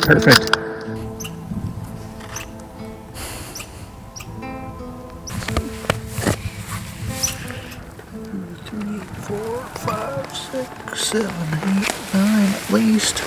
Perfect. Three, 4, 5, 6, 7, 8, 9 at least.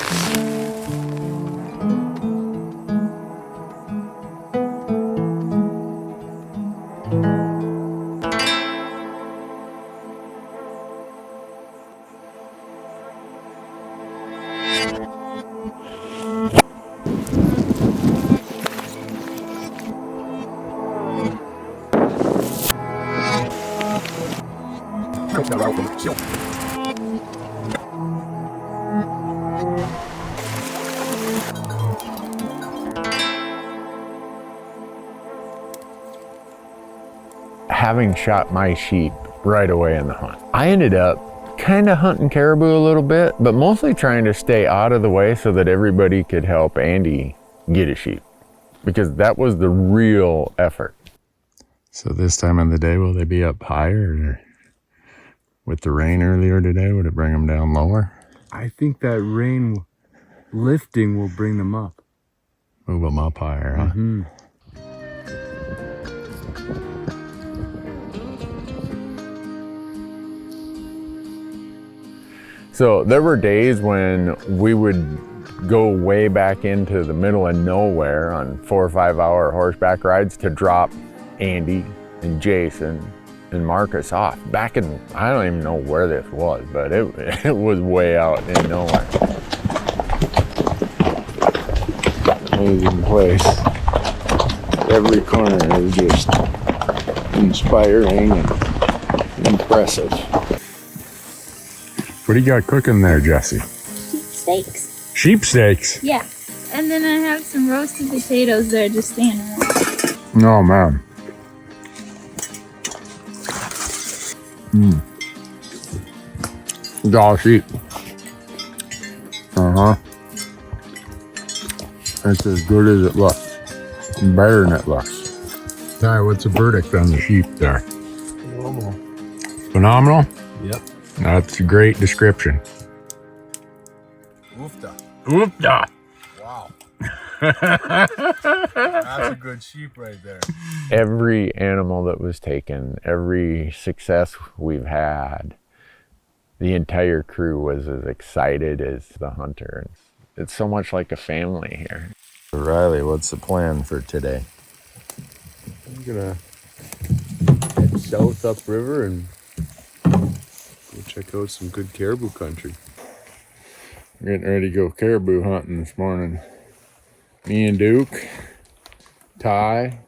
Having shot my sheep right away in the hunt, I ended up kind of hunting caribou a little bit, but mostly trying to stay out of the way so that everybody could help Andy get a sheep, because that was the real effort. So this time of the day, will they be up higher? Or with the rain earlier today, would it bring them down lower? I think that rain lifting will bring them up. Move them up higher, huh? Mm-hmm. So there were days when we would go way back into the middle of nowhere on 4 or 5 hour horseback rides to drop Andy and Jason and Marcus off. Back in, I don't even know where this was, but it was way out in nowhere. Amazing place. Every corner is just inspiring and impressive. What do you got cooking there, Jesse? Sheep steaks. Sheep steaks? Yeah. And then I have some roasted potatoes there just staying around. Oh, man. Dall sheep. It's as good as it looks. Better than it looks. Ty, what's the verdict on the sheep there? Phenomenal. Phenomenal? Yep. That's a great description. Oofda. Oofda. Wow. That's a good sheep right there. Every animal that was taken, every success we've had, the entire crew was as excited as the hunter. It's so much like a family here. Riley, what's the plan for today? I'm gonna head south upriver and go check out some good caribou country. We're getting ready to go caribou hunting this morning. Me and Duke, Ty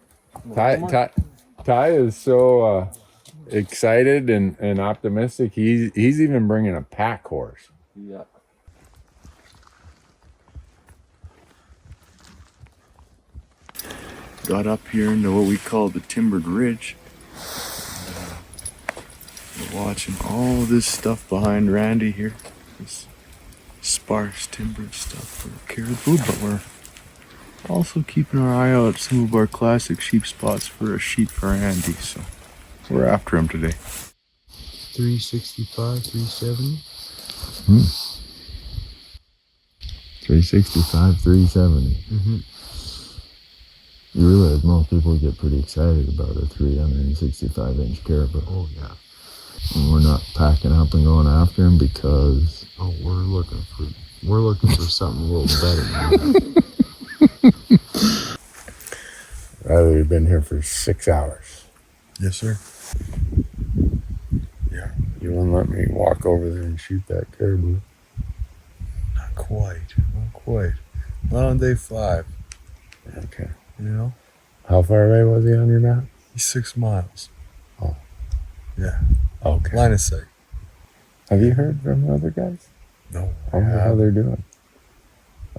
is so excited and optimistic. He's even bringing a pack horse. Yeah. Got up here into what we call the timbered ridge. We're watching all this stuff behind Randy here. This sparse timbered stuff for caribou, but we're also keeping our eye out some of our classic sheep spots for a sheep for Andy. So we're after him today. 365, 370. 365, 370. Mm-hmm. You realize most people get pretty excited about a 365-inch caribou. Oh yeah. And we're not packing up and going after him because we're looking for something a little better than that. Riley, we've been here for 6 hours. Yes, sir. Yeah. You won't let me walk over there and shoot that caribou? Not quite. Not on day 5. Okay. You know? How far away was he on your map? He's 6 miles. Oh. Yeah. Okay. Line of sight. Have you heard from the other guys? No. I wonder how they're doing.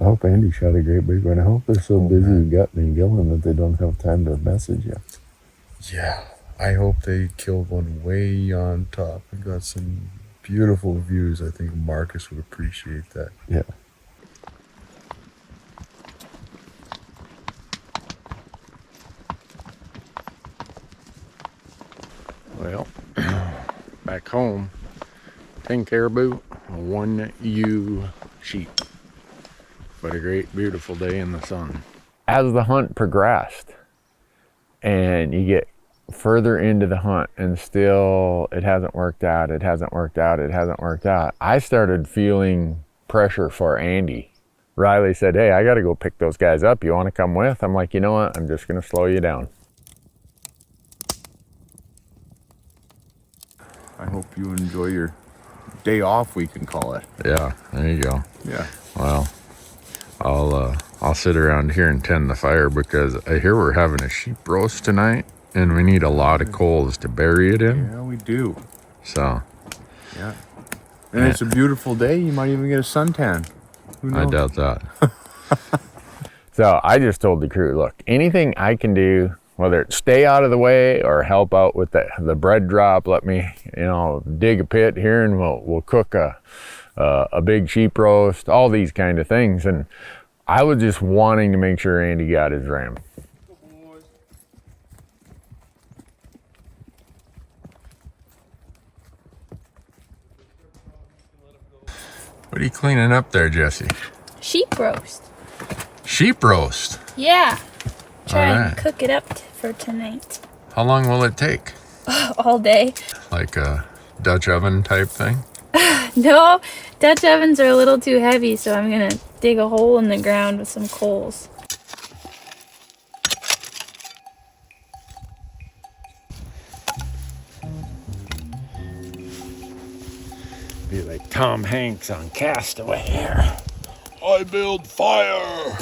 I hope Andy shot a great big one. I hope they're so busy gutting and gilling that they don't have time to message you. Yeah. I hope they killed one way on top and got some beautiful views. I think Marcus would appreciate that. Yeah. Well, back home, 10 caribou, 1 ewe sheep. but a great, beautiful day in the sun. As the hunt progressed and you get further into the hunt and still it hasn't worked out, I started feeling pressure for Andy. Riley said, hey, I got to go pick those guys up. You want to come with? I'm like, you know what? I'm just going to slow you down. I hope you enjoy your day off, we can call it. Yeah, there you go. Yeah. Well, I'll sit around here and tend the fire because I hear we're having a sheep roast tonight and we need a lot of coals to bury it in. Yeah, we do. So. Yeah. And it's a beautiful day. You might even get a suntan. Who knows? I doubt that. So I just told the crew, look, anything I can do, whether it's stay out of the way or help out with the bread drop, let me, dig a pit here and we'll cook a big sheep roast, all these kind of things. And I was just wanting to make sure Andy got his ram. What are you cleaning up there, Jesse? Sheep roast. Sheep roast? Yeah. Try All right. and cook it up for tonight. How long will it take? All day. Like a Dutch oven type thing? No, Dutch ovens are a little too heavy, so I'm gonna dig a hole in the ground with some coals. Be like Tom Hanks on Castaway here. I build fire.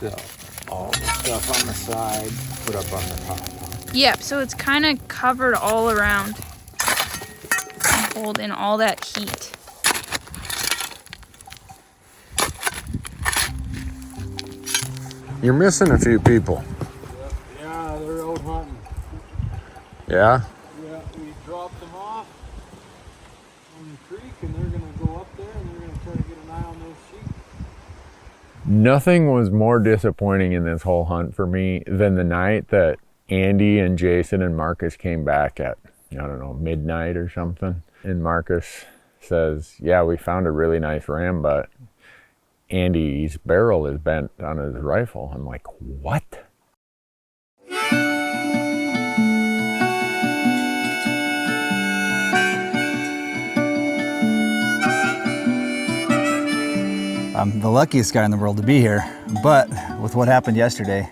So, all the stuff on the side, put up on the top. Yep, so it's kind of covered all around. And hold in all that heat. You're missing a few people. Yeah, they're out hunting. Yeah? Yeah, we dropped them off on the creek and they're going to go up there and they're going to try to get an eye on those sheep. Nothing was more disappointing in this whole hunt for me than the night that Andy and Jason and Marcus came back at, midnight or something. And Marcus says, yeah, we found a really nice ram, but Andy's barrel is bent on his rifle. I'm like, what? I'm the luckiest guy in the world to be here, but with what happened yesterday,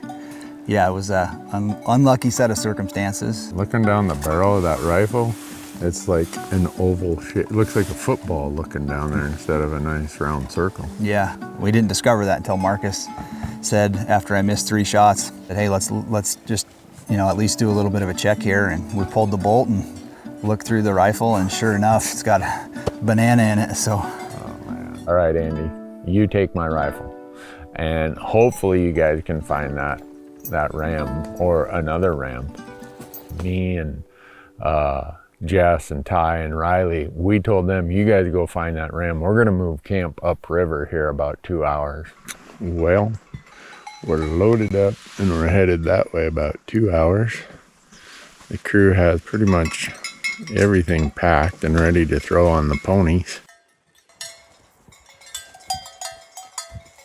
yeah, it was an unlucky set of circumstances. Looking down the barrel of that rifle, it's like an oval shape. It looks like a football looking down there instead of a nice round circle. Yeah, we didn't discover that until Marcus said after I missed 3 shots that, hey, let's just, at least do a little bit of a check here. And we pulled the bolt and looked through the rifle, and sure enough, it's got a banana in it, so. Oh, man. All right, Andy, you take my rifle. And hopefully you guys can find that ram or another ram. Me and Jess and Ty and Riley, we told them, you guys go find that ram. We're gonna move camp upriver here about 2 hours. Well, we're loaded up and we're headed that way about 2 hours. The crew has pretty much everything packed and ready to throw on the ponies.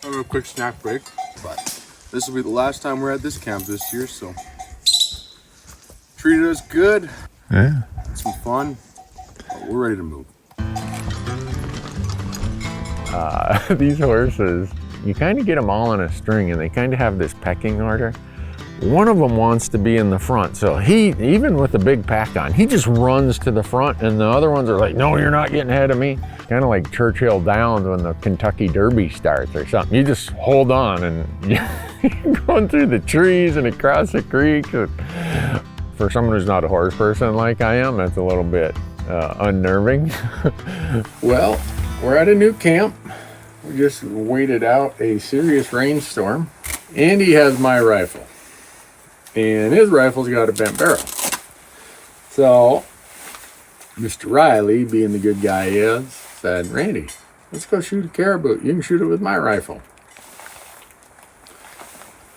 Have a quick snack break, but this will be the last time we're at this camp this year, so treated us good. Yeah. Had some fun. But we're ready to move. These horses, you kind of get them all on a string and they kind of have this pecking order. One of them wants to be in the front, so he, even with the big pack on, he just runs to the front, and the other ones are like, no, you're not getting ahead of me. Kind of like Churchill Downs when the Kentucky Derby starts or something. You just hold on and you're going through the trees and across the creek. For someone who's not a horse person like I am, that's a little bit unnerving. Well, we're at a new camp. We just waited out a serious rainstorm. Andy has my rifle, and his rifle's got a bent barrel. So, Mr. Riley, being the good guy he is, said, Randy, let's go shoot a caribou. You can shoot it with my rifle.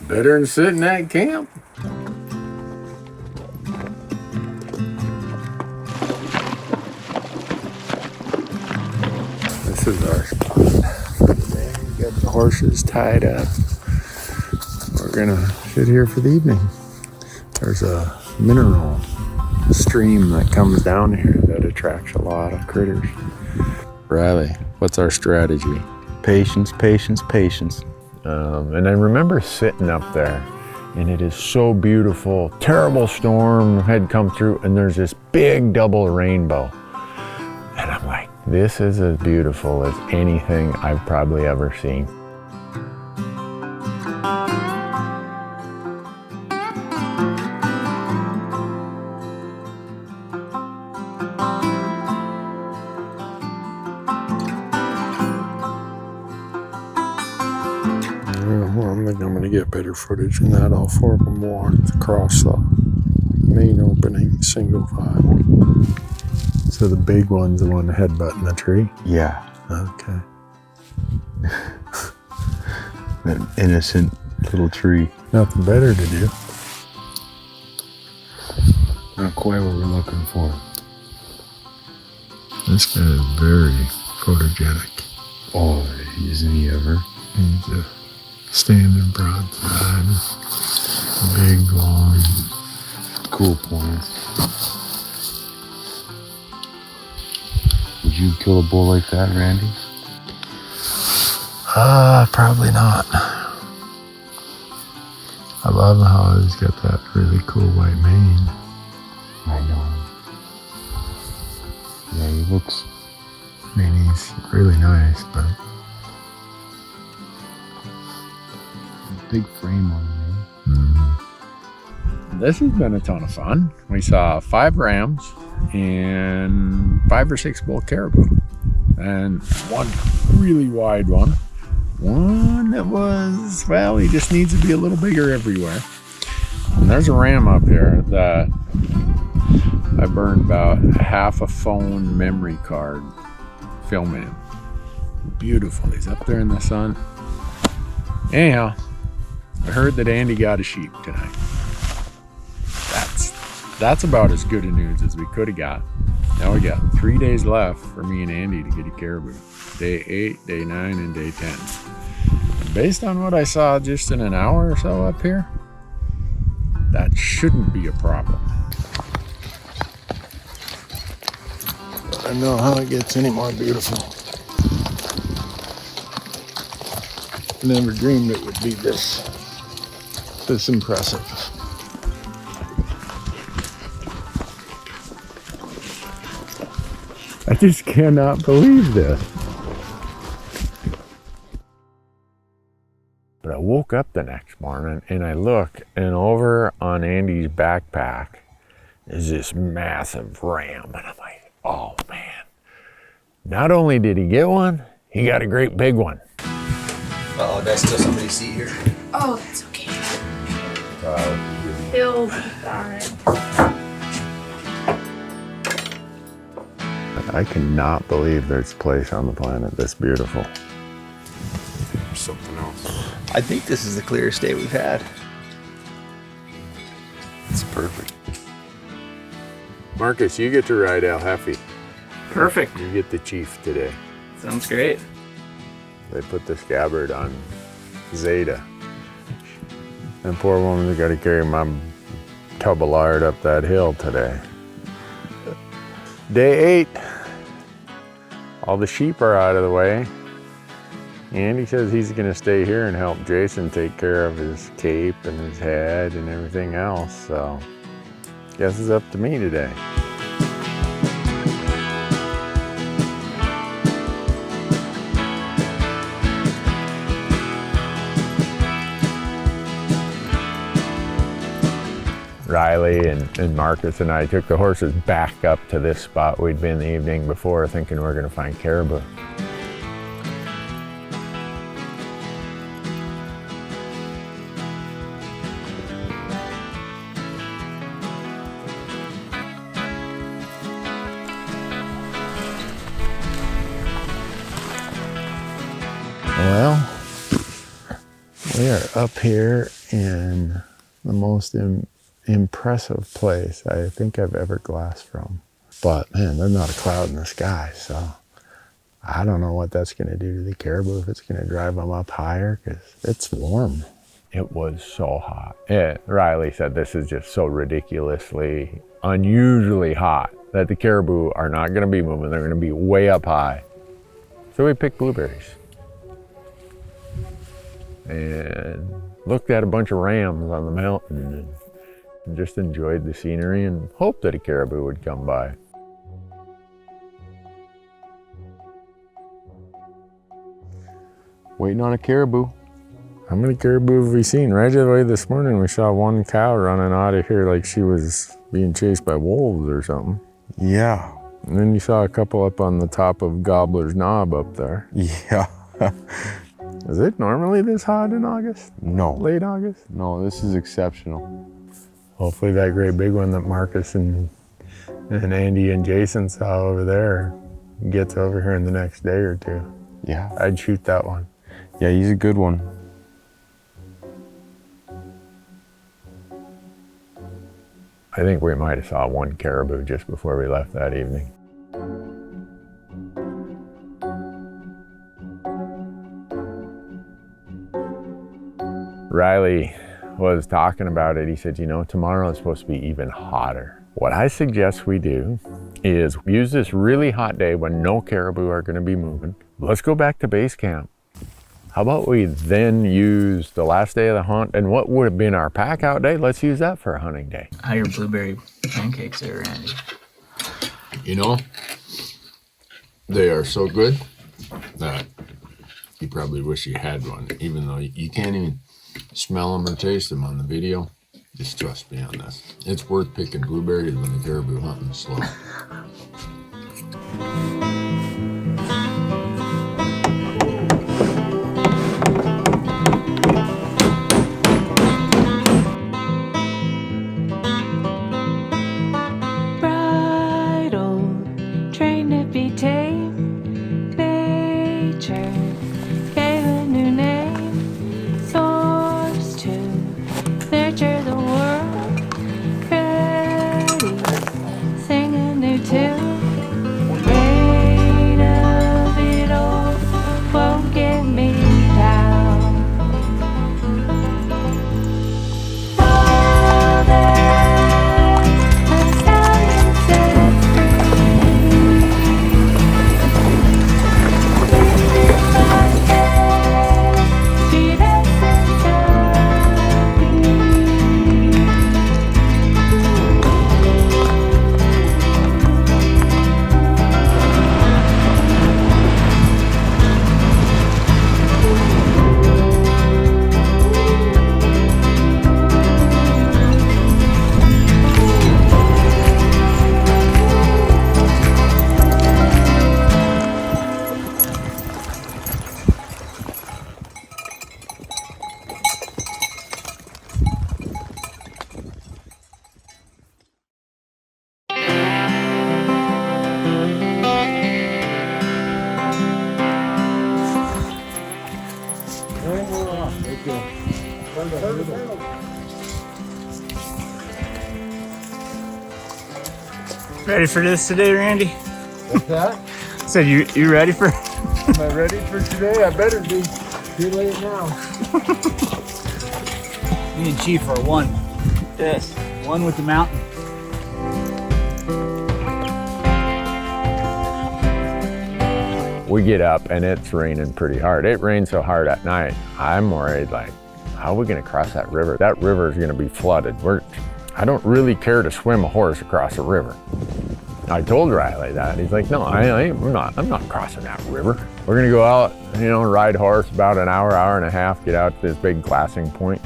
Better than sitting at camp. This is our spot. We got the horses tied up. We're gonna sit here for the evening. There's a mineral stream that comes down here that attracts a lot of critters. Riley, what's our strategy? Patience, patience, patience. And I remember sitting up there, and it is so beautiful. Terrible storm had come through, and there's this big double rainbow. And I'm like, this is as beautiful as anything I've probably ever seen. I think I'm going to get better footage than that. All four of them walked across the main opening, single file. So the big one's the one headbutting the tree? Yeah. Okay. That innocent little tree. Nothing better to do. Not quite what we're looking for. This guy is very photogenic. Oh, isn't he ever? He's a standing broadside, big, long. Cool points. Would you kill a bull like that, Randy? Probably not. I love how he's got that really cool white mane. I know. Yeah, he looks. I mean, he's really nice, but big frame on him. This has been a ton of fun. We saw 5 rams and 5 or 6 bull caribou, and one really wide one. One that was, well, he just needs to be a little bigger everywhere. And there's a ram up here that I burned about half a phone memory card filming him. Beautiful. He's up there in the sun. Anyhow, I heard that Andy got a sheep tonight. That's about as good a news as we could have got. Now we got 3 days left for me and Andy to get a caribou. Day 8, day 9, and day 10. And based on what I saw just in an hour or so up here, that shouldn't be a problem. I don't know how it gets any more beautiful. Never dreamed it would be this impressive. I just cannot believe this. But I woke up the next morning and I look, and over on Andy's backpack is this massive ram. And I'm like, oh man. Not only did he get one, he got a great big one. Oh, did I steal somebody's seat here? Oh, that's okay. He'll be fine. I cannot believe there's a place on the planet this beautiful. Something else. I think this is the clearest day we've had. It's perfect. Marcus, you get to ride El Jefe. Perfect. You get the chief today. Sounds great. They put the scabbard on Zeta. And poor woman's got to carry my tub of lard up that hill today. Day 8. All the sheep are out of the way. Andy says he's going to stay here and help Jason take care of his cape and his head and everything else. So, guess it's up to me today. Riley and Marcus and I took the horses back up to this spot we'd been the evening before, thinking we were going to find caribou. Well, We are up here in the most impressive place I think I've ever glassed from. But man, there's not a cloud in the sky, so I don't know what that's going to do to the caribou, if it's going to drive them up higher, because it's warm. It was so hot. Yeah, Riley said this is just so ridiculously, unusually hot that the caribou are not going to be moving. They're going to be way up high. So we picked blueberries and looked at a bunch of rams on the mountain and just enjoyed the scenery and hoped that a caribou would come by. Waiting on a caribou. How many caribou have we seen? Right away this morning we saw one cow running out of here like she was being chased by wolves or something. Yeah. And then you saw a couple up on the top of Gobbler's Knob up there. Yeah. Is it normally this hot in August? No. Late August? No, this is exceptional. Hopefully that great big one that Marcus and Andy and Jason saw over there gets over here in the next day or two. Yeah. I'd shoot that one. Yeah, he's a good one. I think we might have saw one caribou just before we left that evening. Riley was talking about it. He said, you know, tomorrow it's supposed to be even hotter. What I suggest we do is use this really hot day when no caribou are going to be moving. Let's go back to base camp. How about we then use the last day of the hunt and what would have been our pack out day? Let's use that for a hunting day. How your blueberry pancakes there, Randy? You know, they are so good that you probably wish you had one, even though you can't even smell them or taste them on the video. Just trust me on this. It's worth picking blueberries when the caribou hunting is slow. Ready for this today, Randy? What's that? Said you ready for? Am I ready for today? I better be. Too late now. Me and Chief are one. Yes, one with the mountain. We get up and it's raining pretty hard. It rained so hard at night, I'm worried like, how are we gonna cross that river? That river is gonna be flooded. I don't really care to swim a horse across a river. I told Riley that. He's like, no, I'm not crossing that river. We're gonna go out, ride horse about an hour, hour and a half, get out to this big glassing point,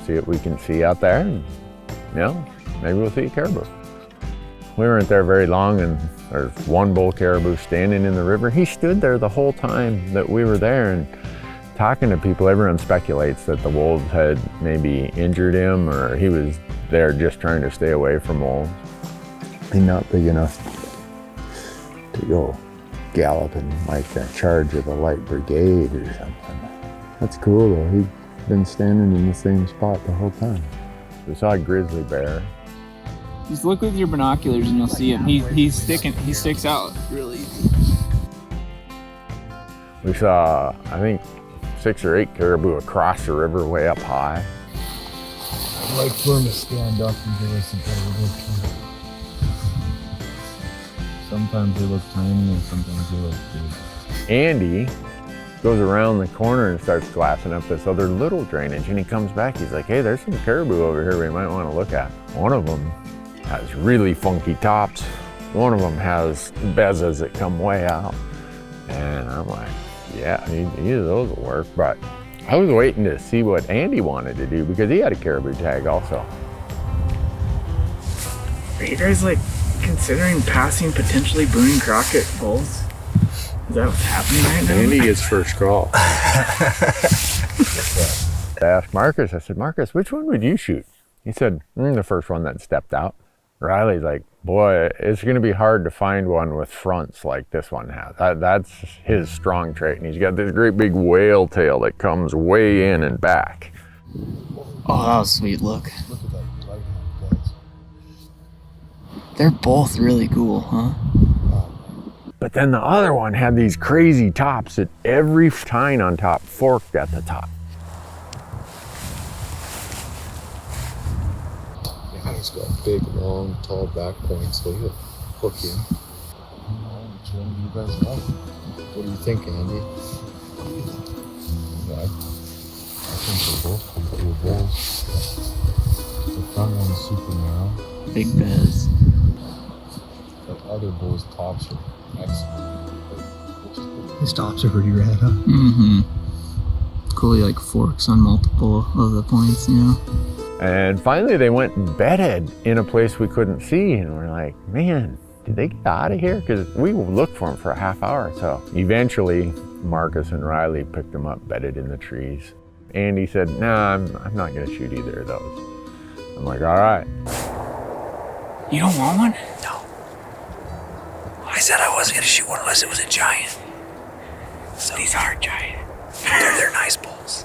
see what we can see out there, and maybe we'll see a caribou. We weren't there very long, and there's one bull caribou standing in the river. He stood there the whole time that we were there, and talking to people, everyone speculates that the wolves had maybe injured him, or he was there just trying to stay away from wolves. He's not big enough to go galloping like a charge of a light brigade or something. That's cool though. been standing in the same spot the whole time. We saw a grizzly bear. Just look with your binoculars and you'll see him. He sticks out really easy. We saw, I think, 6 or 8 caribou across the river way up high. I'd like for him to stand up and give us a better look. Sometimes they look tiny and sometimes they look big. Andy goes around the corner and starts glassing up this other little drainage, and he comes back, he's like, hey, there's some caribou over here we might want to look at. One of them has really funky tops. One of them has bezas that come way out. And I'm like, yeah, either of those will work. But I was waiting to see what Andy wanted to do because he had a caribou tag also. Are you guys like considering passing potentially Boone Crockett bulls? Is that what's happening right now? Andy gets first call. I asked Marcus, I said, Marcus, which one would you shoot? He said, the first one that stepped out. Riley's like, boy, it's gonna be hard to find one with fronts like this one has. That's his strong trait. And he's got this great big whale tail that comes way in and back. Oh, that was a sweet look. Look at that right hand beds. They're both really cool, huh? But then the other one had these crazy tops that every tine on top forked at the top. Yeah, he's got big, long, tall back points, so he'll hook you. Which one do you guys like? What do you think, Andy? Yeah, I think they're both pretty cool bulls. The front one's super narrow. Big Bez. The other bull's tops are excellent. His tops are pretty rad, huh? Mm-hmm. Cool, he like forks on multiple of the points, you know? And finally they went and bedded in a place we couldn't see, and we're like, man, did they get out of here? Because we looked for them for a half hour. So eventually Marcus and Riley picked them up, bedded in the trees. Andy said, nah, I'm not gonna shoot either of those. I'm like, all right. You don't want one? No. I said I wasn't gonna shoot one unless it was a giant. So These are giant. they're nice bulls.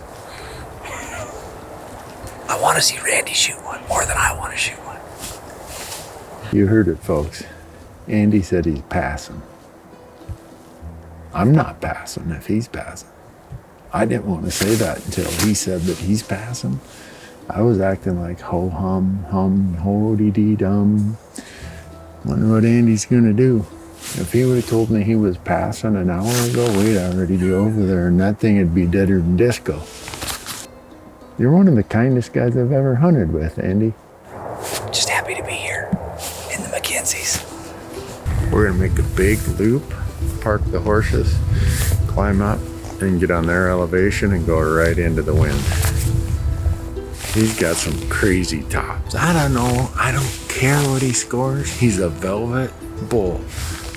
I want to see Randy shoot one more than I want to shoot one. You heard it, folks. Andy said he's passing. I'm not passing if he's passing. I didn't want to say that until he said that he's passing. I was acting like ho hum, ho-dee-dee dum. Wonder what Andy's gonna do. If he would have told me he was passing an hour ago, we'd already be over there and that thing would be deader than disco. You're one of the kindest guys I've ever hunted with, Andy. Just happy to be here in the Mackenzies. We're gonna make a big loop, park the horses, climb up, and get on their elevation and go right into the wind. He's got some crazy tops. I don't know, I don't care what he scores. He's a velvet bull.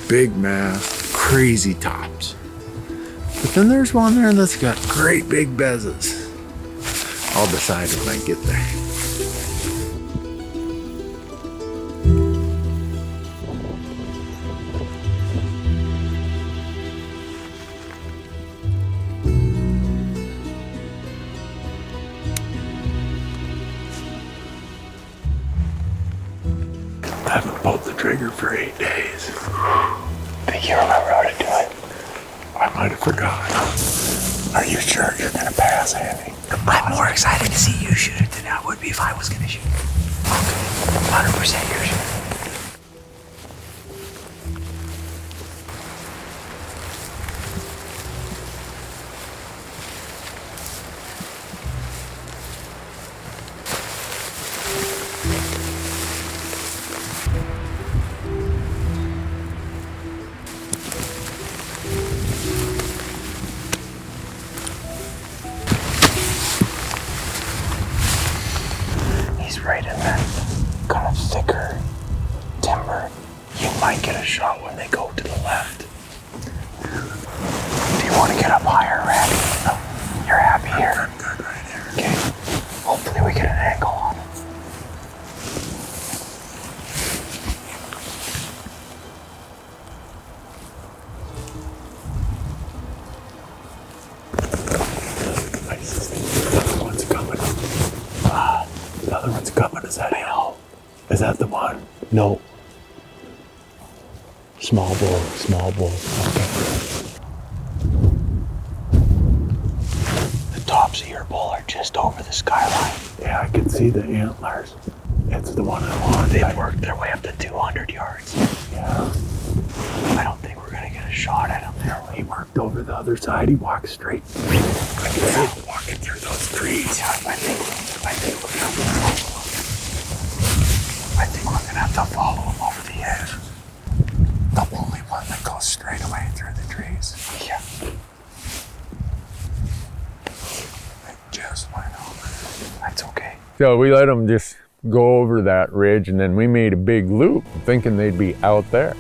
Big mass, crazy tops. But then there's one there that's got great big bezas. I'll decide when I get there. I haven't pulled the trigger for 8 days. Think you remember how to do it? I might have forgot. Are you sure you're gonna pass, Andy? I'm more excited to see you shoot it than I would be if I was gonna shoot it. Okay. 100% you're shooting. Right in that kind of thicker timber. You might get a shot when they go to the left. Do you want to get up higher, Randy? No, you're happy here. I'm good right here. Okay. Hopefully we get an angle on it. Nicest thing. Once that the one? No. Small bull, small bull. Okay. The tops of your bull are just over the skyline. Yeah, I can see the antlers. It's the one I want. They've worked their way up to 200 yards. Yeah. I don't think we're gonna get a shot at him there. He worked over the other side. He walked straight. I can see him walking through those trees. Yeah, I think we're gonna have to follow him. I think we're gonna have to follow him over the edge. The only one that goes straight away through the trees. Yeah. I just went over. That's okay. So we let them just go over that ridge, and then we made a big loop thinking they'd be out there.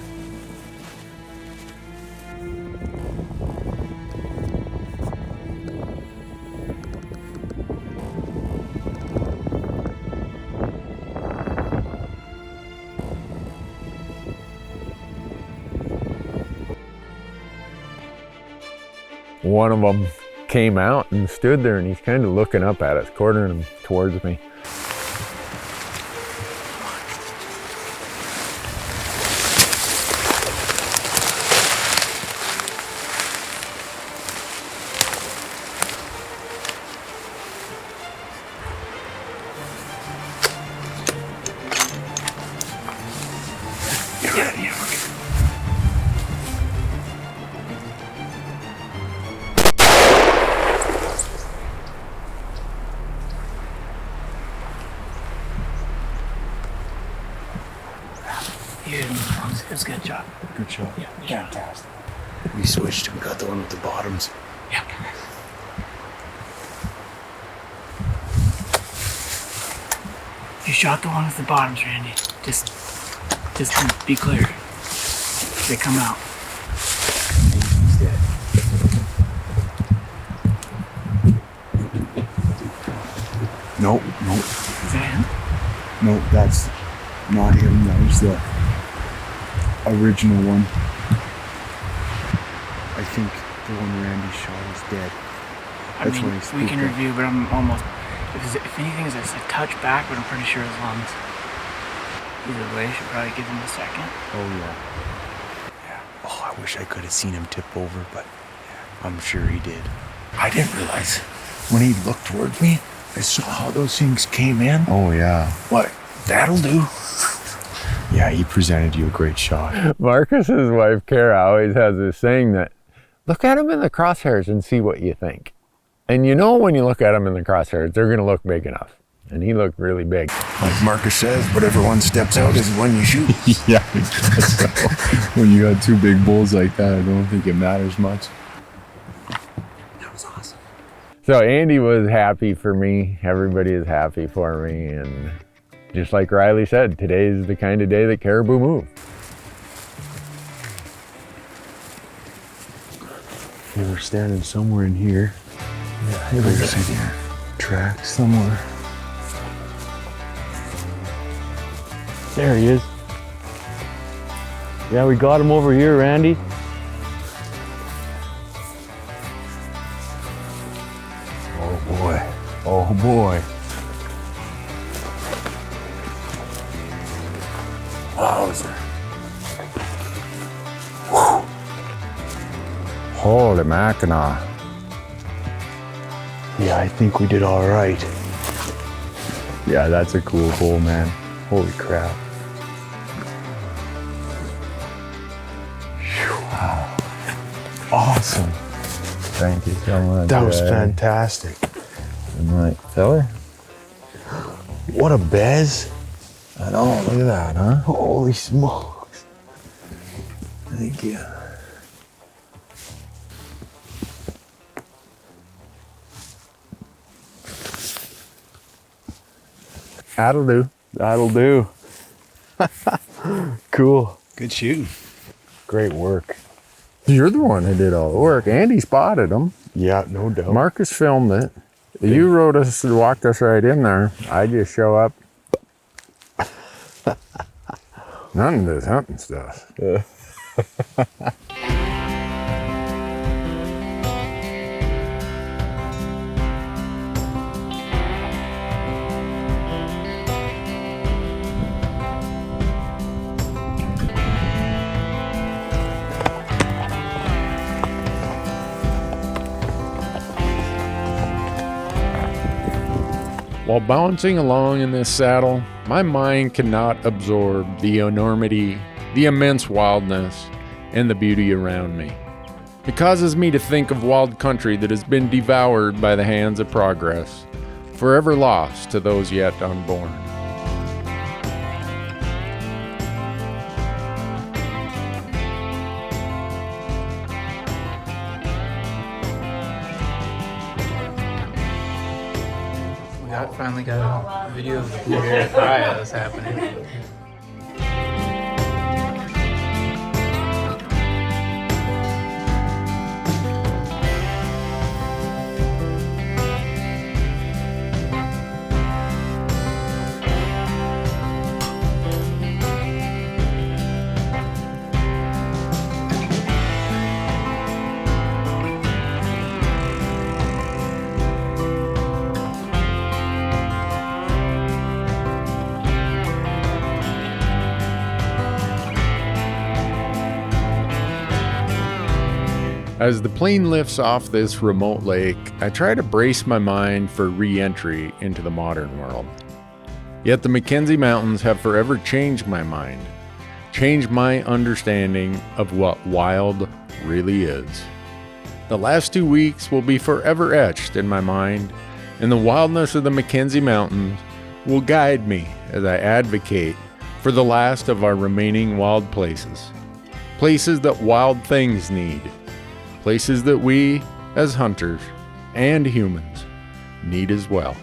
One of them came out and stood there, and he's kind of looking up at us, quartering him towards me. It was a good job. Good shot. Yeah. Fantastic. We switched and got the one with the bottoms. Yeah. You shot the one with the bottoms, Randy. Just to be clear. They come out. He's dead. Nope, nope. Is that him? No, that's not him. That was the original one. I think the one Randy shot is dead. I mean, we can review, but I'm almost... If anything, it's a touch back, but I'm pretty sure his lungs. Either way, should probably give him a second. Oh, yeah. Yeah. Oh, I wish I could have seen him tip over, but I'm sure he did. I didn't realize when he looked towards me, I saw how those things came in. Oh yeah. What? That'll do. Yeah, he presented you a great shot. Marcus's wife, Kara, always has this saying that, look at him in the crosshairs and see what you think. And you know when you look at him in the crosshairs, they're gonna look big enough. And he looked really big. Like Marcus says, whatever one steps out is the one you shoot. Yeah, I guess so. When you got two big bulls like that, I don't think it matters much. That was awesome. So Andy was happy for me. Everybody is happy for me. And just like Riley said, today is the kind of day that caribou move. They were standing somewhere in here. Yeah, There's a track somewhere. there he is. Yeah, we got him over here, Randy. Oh boy. Oh boy. Wowzer. Holy Mackinac. Yeah, I think we did all right. Yeah, that's a cool bull, man. Holy crap. Awesome. Thank you so much. That was fantastic. I'm like, fella? What a bez. I know, look at that, huh? Holy smokes. Thank you. That'll do. That'll do. Cool. Good shooting. Great work. You're the one who did all the work. Andy spotted them. Yeah, no doubt. Marcus filmed it. You rode us, walked us right in there. I just show up. None of this hunting stuff. While bouncing along in this saddle, my mind cannot absorb the enormity, the immense wildness, and the beauty around me. It causes me to think of wild country that has been devoured by the hands of progress, forever lost to those yet unborn. Finally got a video of the Blueberry Pie that was happening. As the plane lifts off this remote lake, I try to brace my mind for re-entry into the modern world. Yet the Mackenzie Mountains have forever changed my mind, changed my understanding of what wild really is. The last 2 weeks will be forever etched in my mind, and the wildness of the Mackenzie Mountains will guide me as I advocate for the last of our remaining wild places. Places that wild things need. Places that we, as hunters and humans, need as well.